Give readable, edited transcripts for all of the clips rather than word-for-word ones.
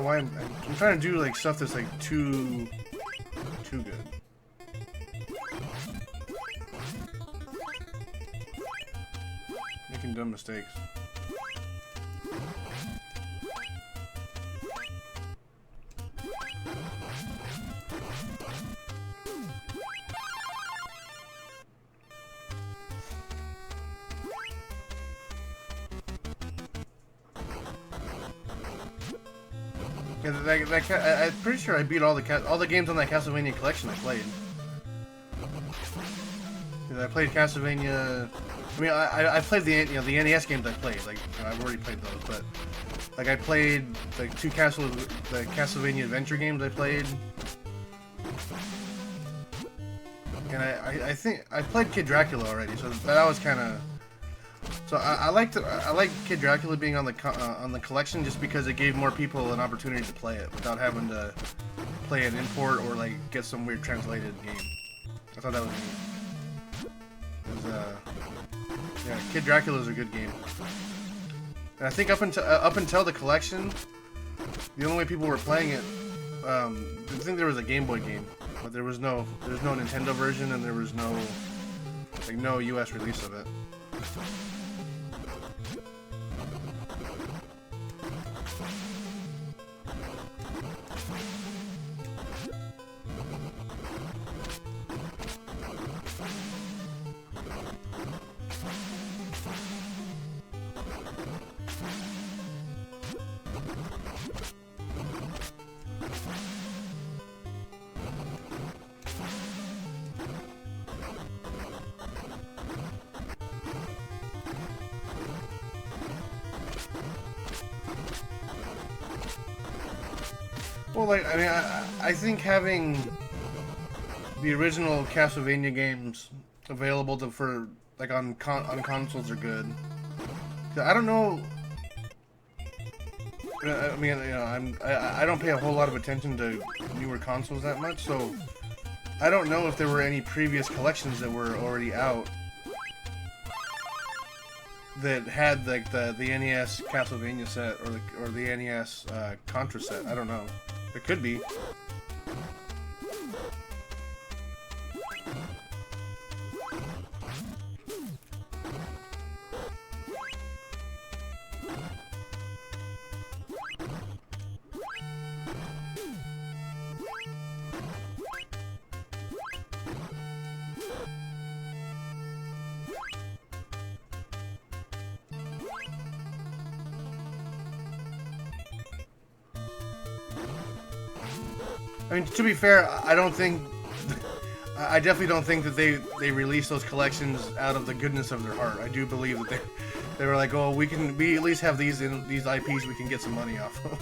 why I'm trying to do like stuff that's like too good. Making dumb mistakes. Yeah, I'm pretty sure I beat all the games on that Castlevania collection I played. I played Castlevania. I mean, I played the the NES games I played. Like I've already played those, but like I played like the Castlevania adventure games I played, and I think I played Kid Dracula already, so that was kind of. So I like Kid Dracula being on the collection just because it gave more people an opportunity to play it without having to play an import or like get some weird translated game. I thought that was neat. It was, yeah, Kid Dracula is a good game. And I think up until the collection, the only way people were playing it, I think there was a Game Boy game, but there's no Nintendo version, and there was no US release of it. Well, like, I mean, I think having the original Castlevania games available for like on consoles are good. I don't know. I mean, you know, I don't pay a whole lot of attention to newer consoles that much, so I don't know if there were any previous collections that were already out that had like the NES Castlevania set or the NES Contra set. I don't know. It could be. I mean, to be fair, I definitely don't think that they released those collections out of the goodness of their heart. I do believe that they were like, oh, we at least have these IPs we can get some money off of.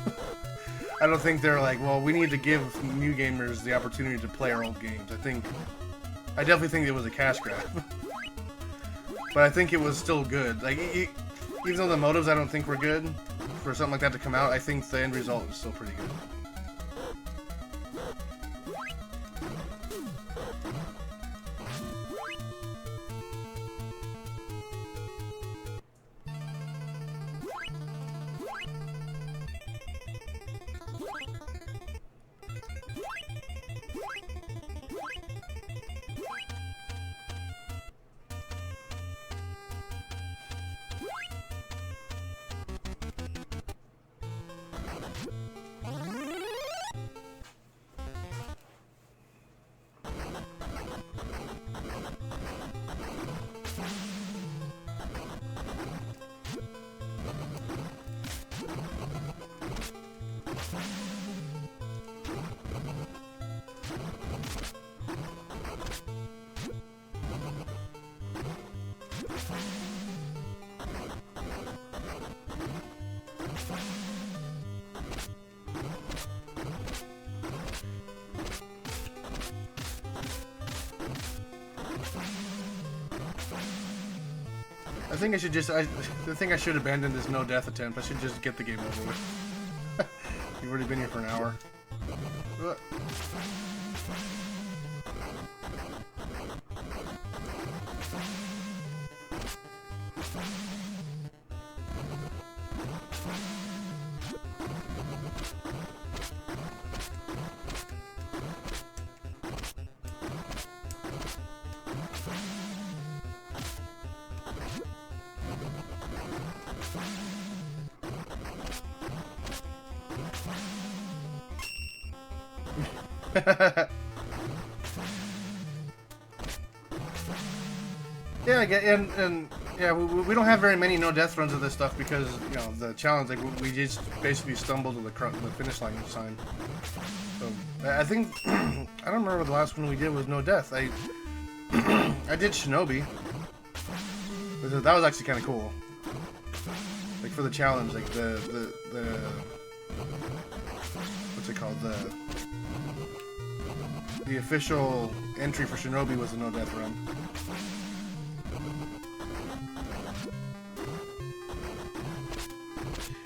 I don't think they're like, well, we need to give new gamers the opportunity to play our old games. I definitely think it was a cash grab. But I think it was still good. Like, even though the motives I don't think were good for something like that to come out, I think the end result was still pretty good. The thing I should abandon this no death attempt. I should just get the game over with. You've already been here for an hour. Yeah, and yeah, we don't have very many no death runs of this stuff because you know the challenge. Like we just basically stumbled to the finish line each time. So I think I don't remember the last one we did was no death. I did Shinobi. That was actually kind of cool. Like for the challenge, like the what's it called, the official entry for Shinobi was a no death run.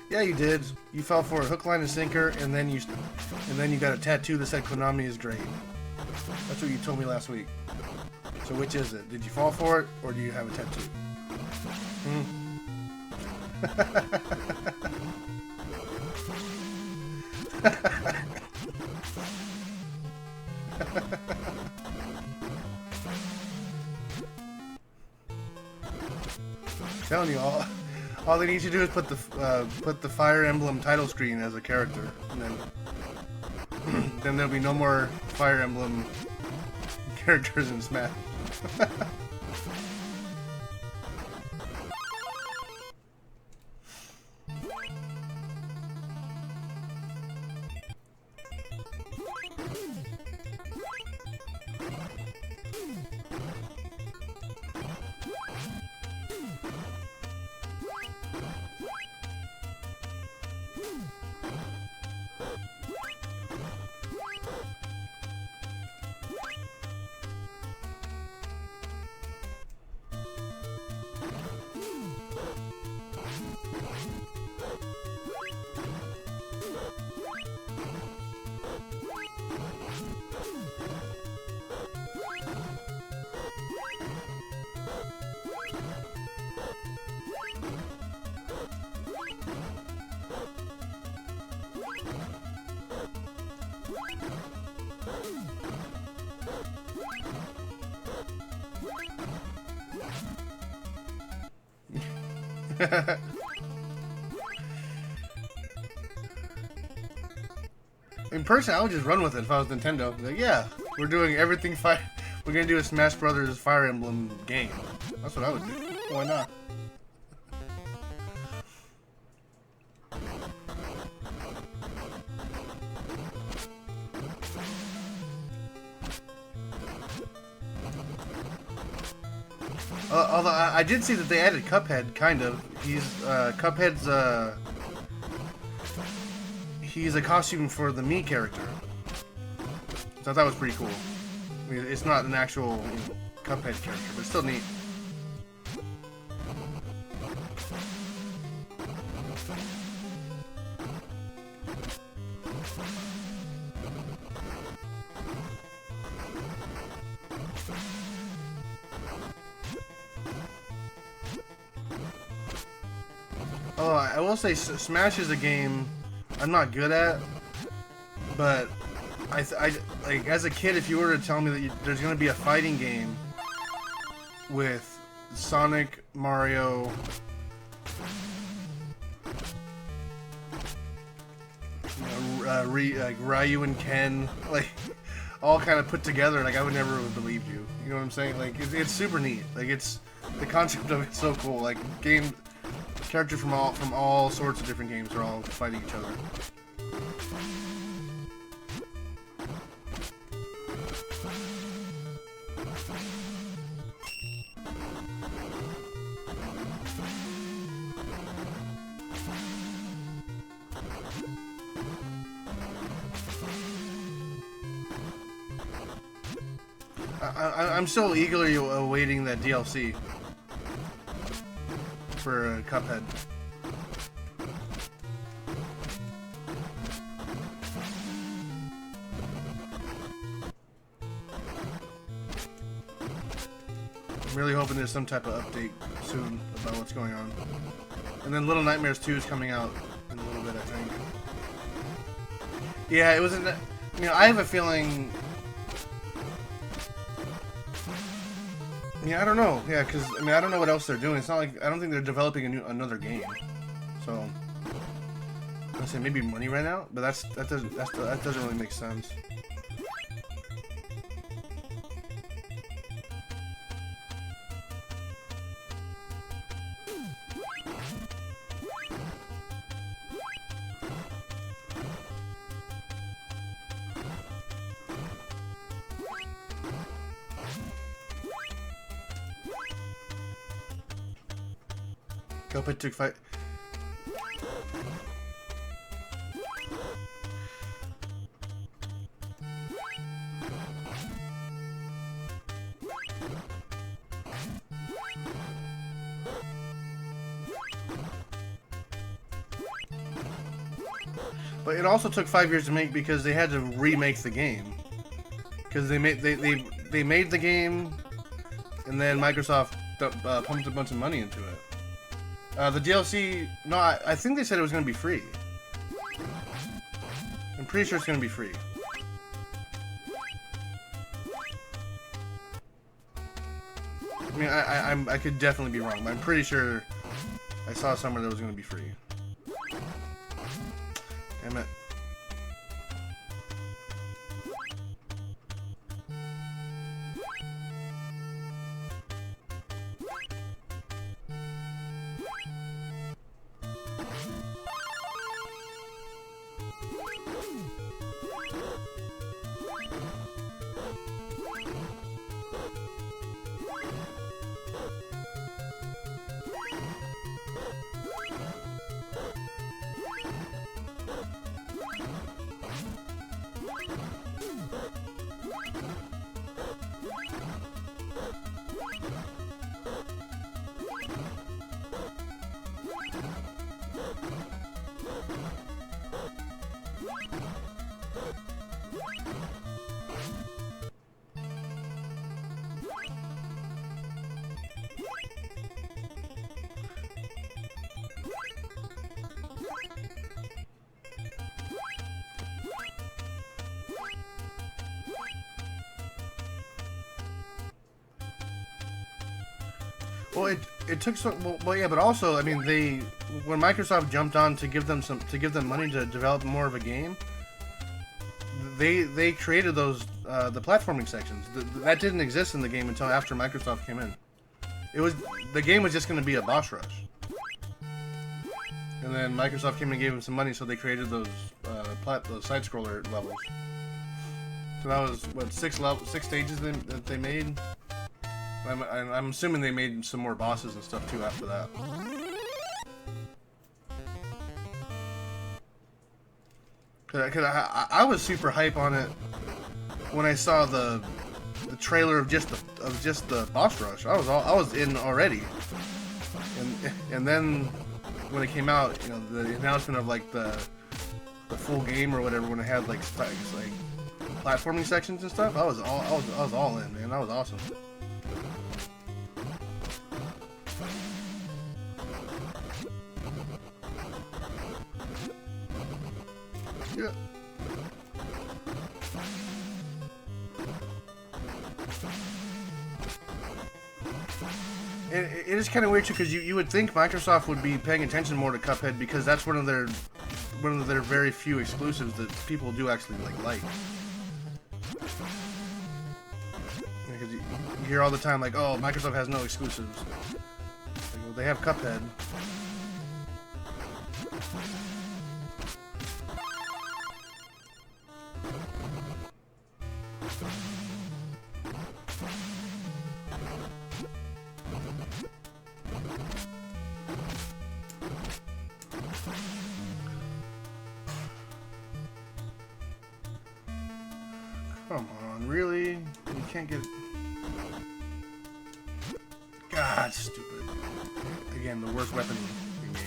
Yeah, you did. You fell for a hook, line, and sinker, and then you got a tattoo that said Konami is great. That's what you told me last week. So which is it? Did you fall for it, or do you have a tattoo? I'm telling you, all they need to do is put the Fire Emblem title screen as a character, and then there'll be no more Fire Emblem characters in Smash. In person, I would just run with it if I was Nintendo. Like, yeah, we're doing everything fire. We're gonna do a Smash Brothers Fire Emblem game. That's what I would do. Why not? Although I did see that they added Cuphead, kind of. Cuphead's he's a costume for the Mii character. So I thought that was pretty cool. I mean, it's not an actual Cuphead character, but it's still neat. Oh, I will say Smash is a game I'm not good at, but I like as a kid, if you were to tell me that there's going to be a fighting game with Sonic, Mario, Ryu and Ken, like all kind of put together, like I would never have believed you. You know what I'm saying? Like it's super neat. Like the concept of it's so cool. Like characters from all sorts of different games are all fighting each other. I'm still eagerly awaiting that DLC for Cuphead. I'm really hoping there's some type of update soon about what's going on. And then Little Nightmares 2 is coming out in a little bit, I think. Yeah, it wasn't. You know, I have a feeling. Yeah, I don't know. Yeah, because I mean, I don't know what else they're doing. It's not like I don't think they're developing another game. So I say maybe money ran out, but that doesn't really make sense. Cuphead took 5. But it also took 5 years to make because they had to remake the game. Because they made the game, and then Microsoft pumped a bunch of money into it. The DLC, no, I think they said it was going to be free. I'm pretty sure it's going to be free. I mean, I could definitely be wrong, but I'm pretty sure I saw somewhere that was going to be free. Damn it. Well, it took so well, yeah, but also, I mean, when Microsoft jumped on to give them money to develop more of a game, they created those the platforming sections. That didn't exist in the game until after Microsoft came in. The game was just going to be a boss rush, and then Microsoft came and gave them some money, so they created those side scroller levels. So that was what 6 stages that they made. I'm assuming they made some more bosses and stuff too after that. Cause I was super hype on it when I saw the trailer of just the boss rush. I was in already, and then when it came out, you know, the announcement of like the full game or whatever, when it had like platforming sections and stuff, I was all in, man. That was awesome. Yeah. It is kind of weird too, because you would think Microsoft would be paying attention more to Cuphead because that's one of their very few exclusives that people do actually like. Because you hear all the time like, oh, Microsoft has no exclusives. Like, well, they have Cuphead. Come on, really? You can't get... God, stupid. Again, the worst weapon we made.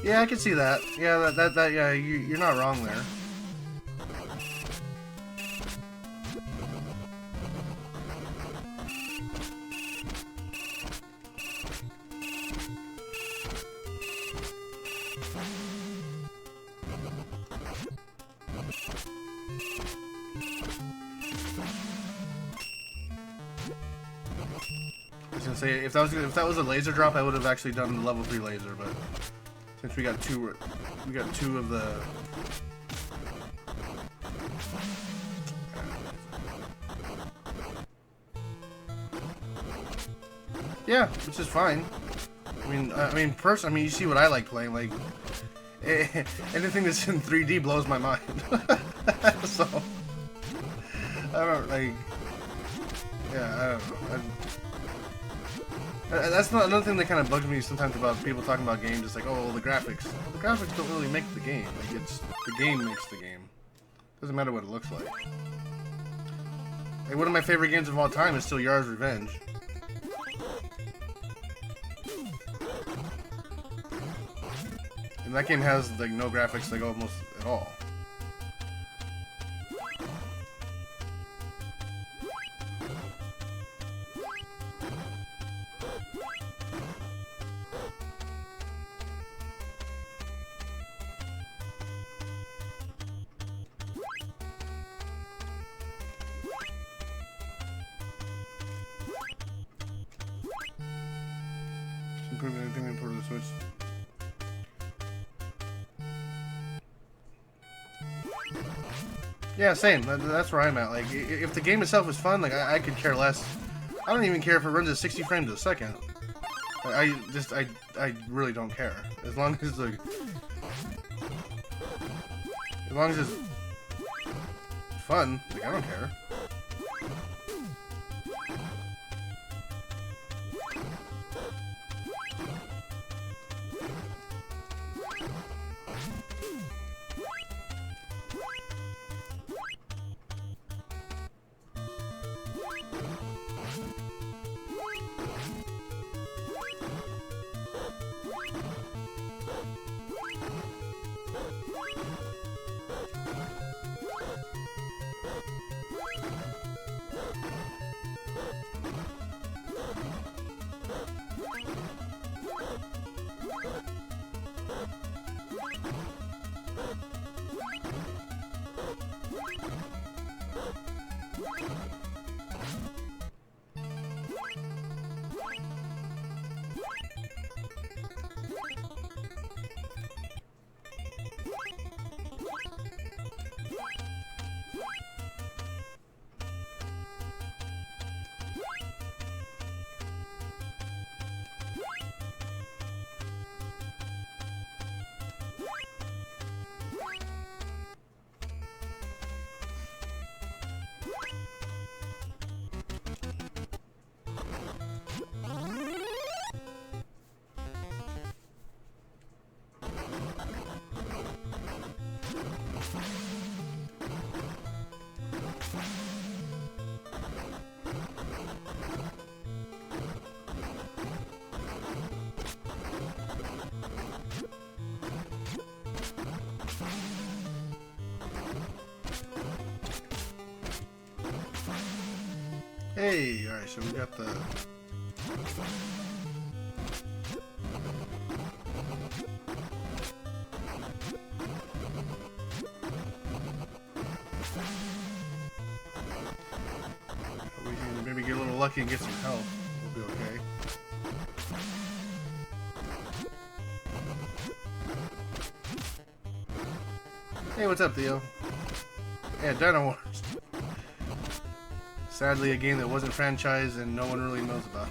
Yeah, I can see that. Yeah, yeah, you're not wrong there. I was gonna say if that was a laser drop, I would have actually done the level 3 laser, but since we got two of the. Yeah, which is fine. I mean, you see what I like playing. Like, anything that's in 3D blows my mind. So, I don't like. Yeah, I don't know. That's not another thing that kind of bugs me sometimes about people talking about games. It's like, oh, well, the graphics. Well, the graphics don't really make the game. Like, it's the game makes the game. Doesn't matter what it looks like. Like, one of my favorite games of all time is still Yar's Revenge. And that game has like no graphics, like almost at all. Improve anything import the Switch. Yeah, same. That's where I'm at. Like, if the game itself is fun, like I could care less. I don't even care if it runs at 60 frames a second. I really don't care. As long as like, as long as it's fun, like I don't care. Hey, alright, so we got the... We can maybe get a little lucky and get some health. We'll be okay. Hey, what's up, Theo? Yeah, Dynowarz. Sadly, a game that wasn't franchised and no one really knows about.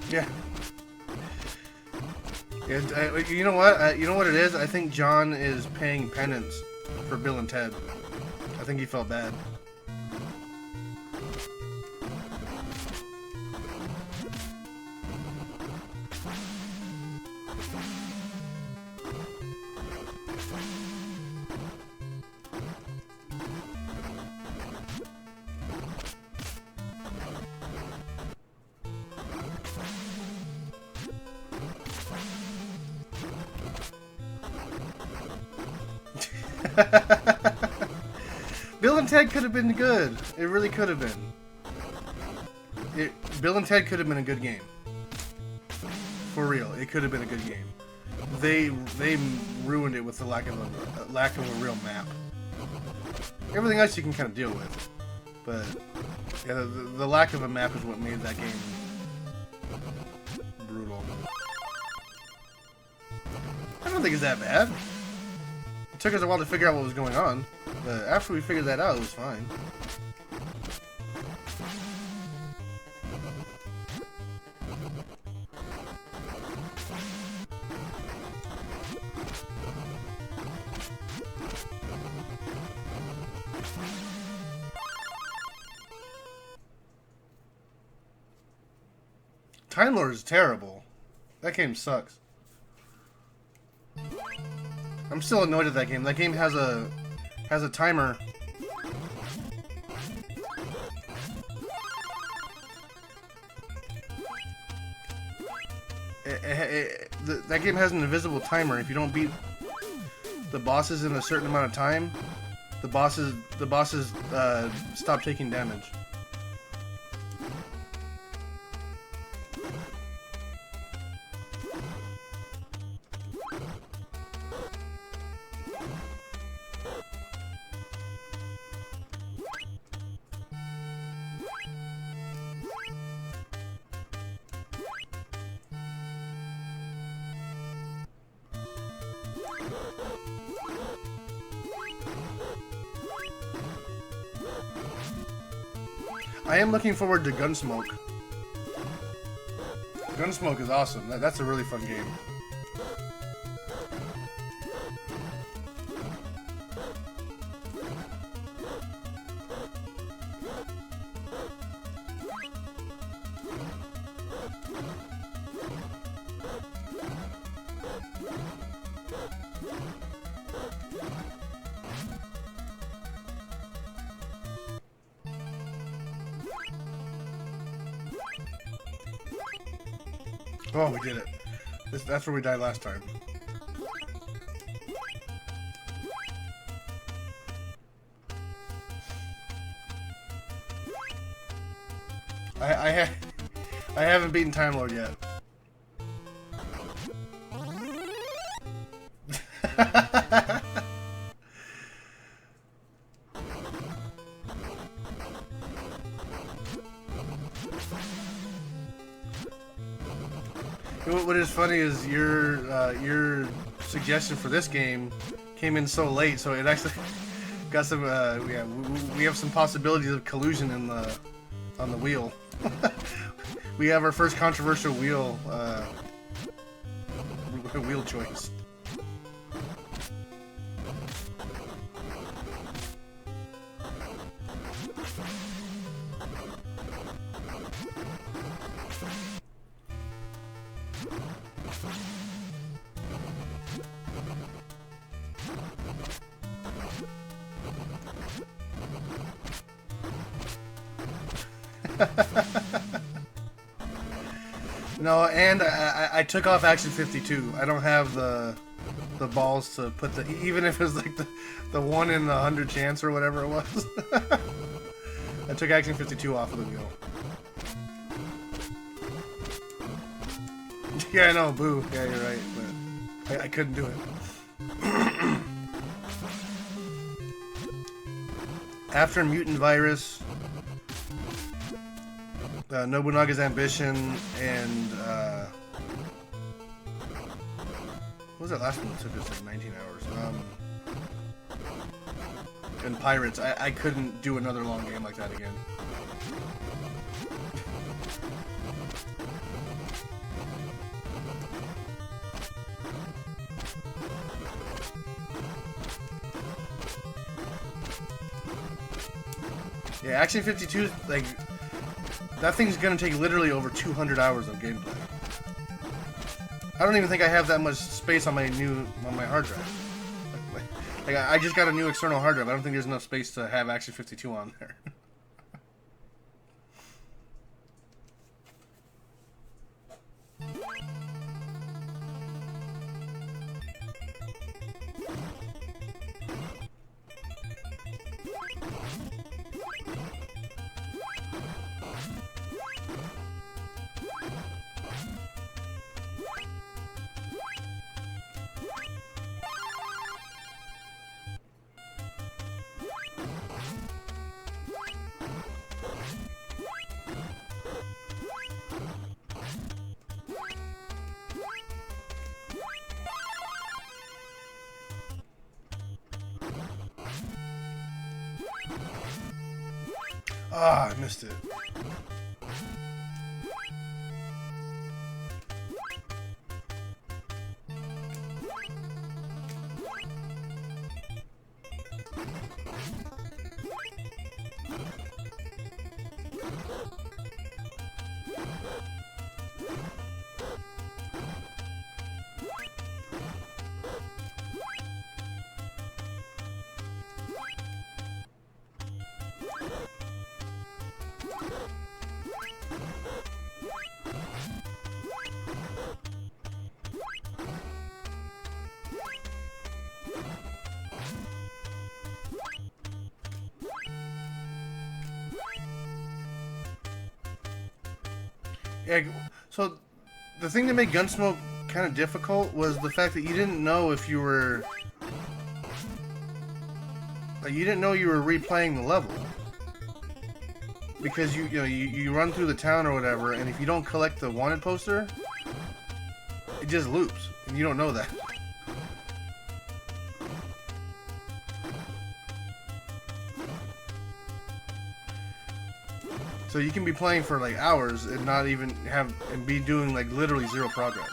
Yeah. You know what? You know what it is? I think John is paying penance for Bill and Ted. I think he felt bad. Bill and Ted could have been good. It really could have been. Bill and Ted could have been a good game. For real, it could have been a good game. They ruined it with the lack of a real map. Everything else you can kind of deal with, but yeah, the lack of a map is what made that game brutal. I don't think it's that bad. It took us a while to figure out what was going on, but after we figured that out, it was fine. Dynowarz is terrible. That game sucks. I'm still annoyed at that game. That game has a timer. That game has an invisible timer. If you don't beat the bosses in a certain amount of time, the bosses stop taking damage. I am looking forward to Gunsmoke. Gunsmoke is awesome. That's a really fun game. Oh, we did it. That's where we died last time. I haven't beaten Time Lord yet. What is funny is your suggestion for this game came in so late, so it actually got some. Yeah, we have some possibilities of collusion in on the wheel. We have our first controversial wheel choice. No, and I took off Action 52. I don't have the balls to put the, even if it was like the 1 in 100 chance or whatever it was. I took Action 52 off of the wheel. Yeah, I know, boo. Yeah, you're right, but I couldn't do it. After Mutant Virus, Nobunaga's Ambition, and what was that last one that took us like 19 hours? And Pirates. I couldn't do another long game like that again. Yeah, Action 52, like, that thing's gonna take literally over 200 hours of gameplay. I don't even think I have that much space on my hard drive. Like, I just got a new external hard drive. I don't think there's enough space to have Action 52 on there. Ah, I missed it. Yeah, so the thing that made Gunsmoke kind of difficult was the fact that you didn't know if you were... Like, you didn't know you were replaying the level. Because you run through the town or whatever, and if you don't collect the wanted poster, it just loops, and you don't know that. So you can be playing for like hours and not even be doing like literally zero progress.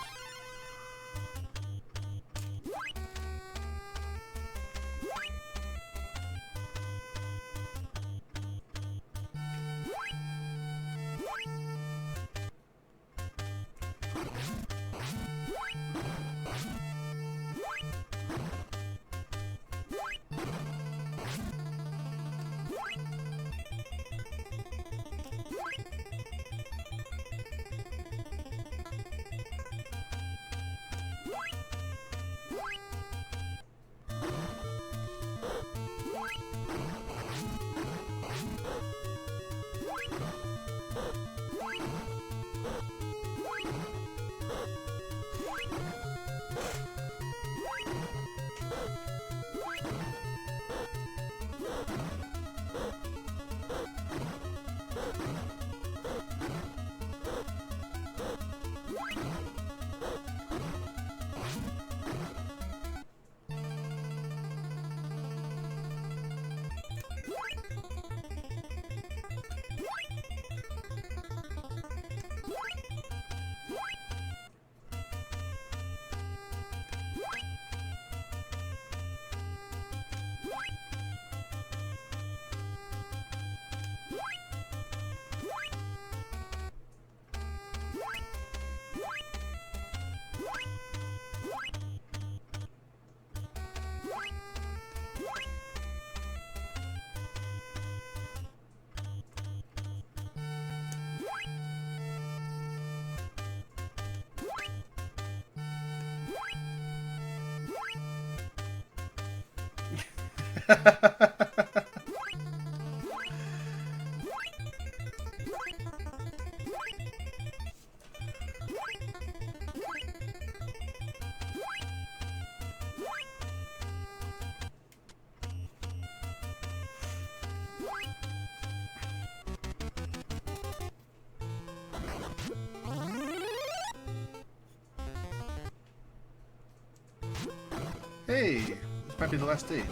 Hey, this might be the last stage.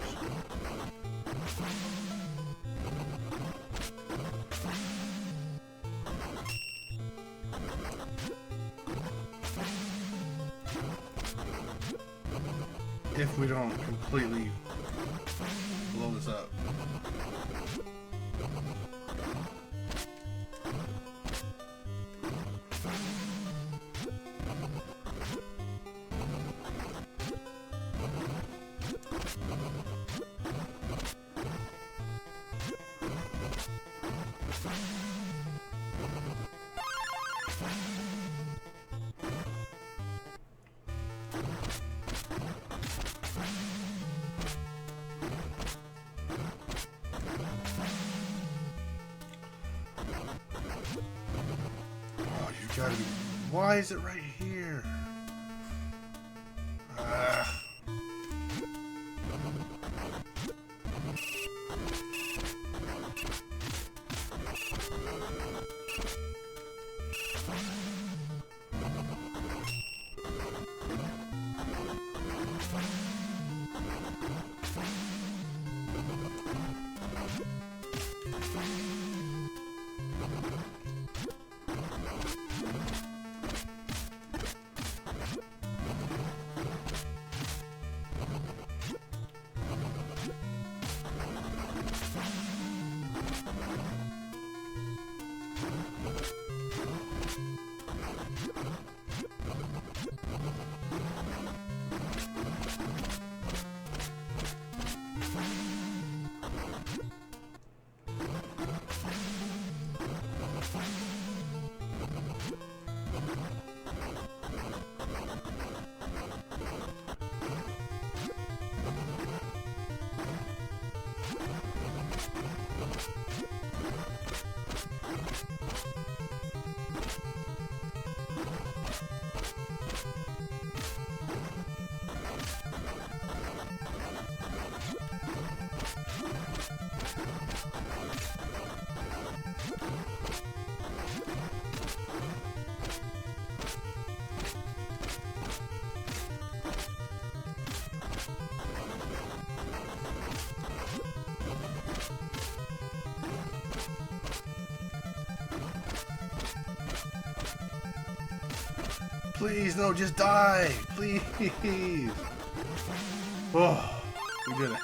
If we don't completely blow this up. Gotta be. Why is it right here? Please, no, just die! Please! Oh, we did it.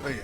Oh, yeah.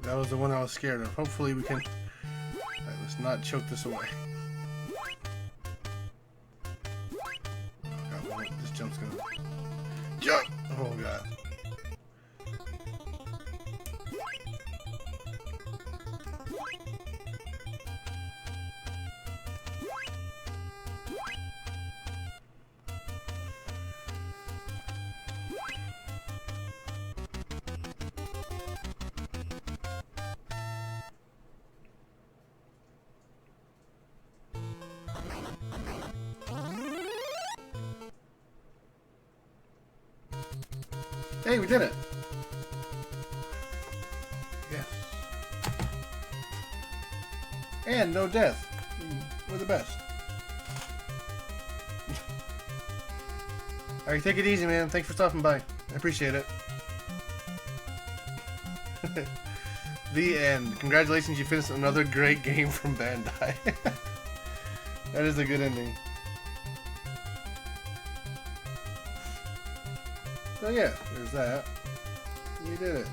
That was the one I was scared of. Hopefully we can... Alright, let's not choke this away. God, well, this jump's gonna... Jump! Oh god. Hey, we did it! Yes. And no death. We're the best. Alright, take it easy, man. Thanks for stopping by. I appreciate it. The end. Congratulations, you finished another great game from Bandai. That is a good ending. So yeah, there's that. We did it.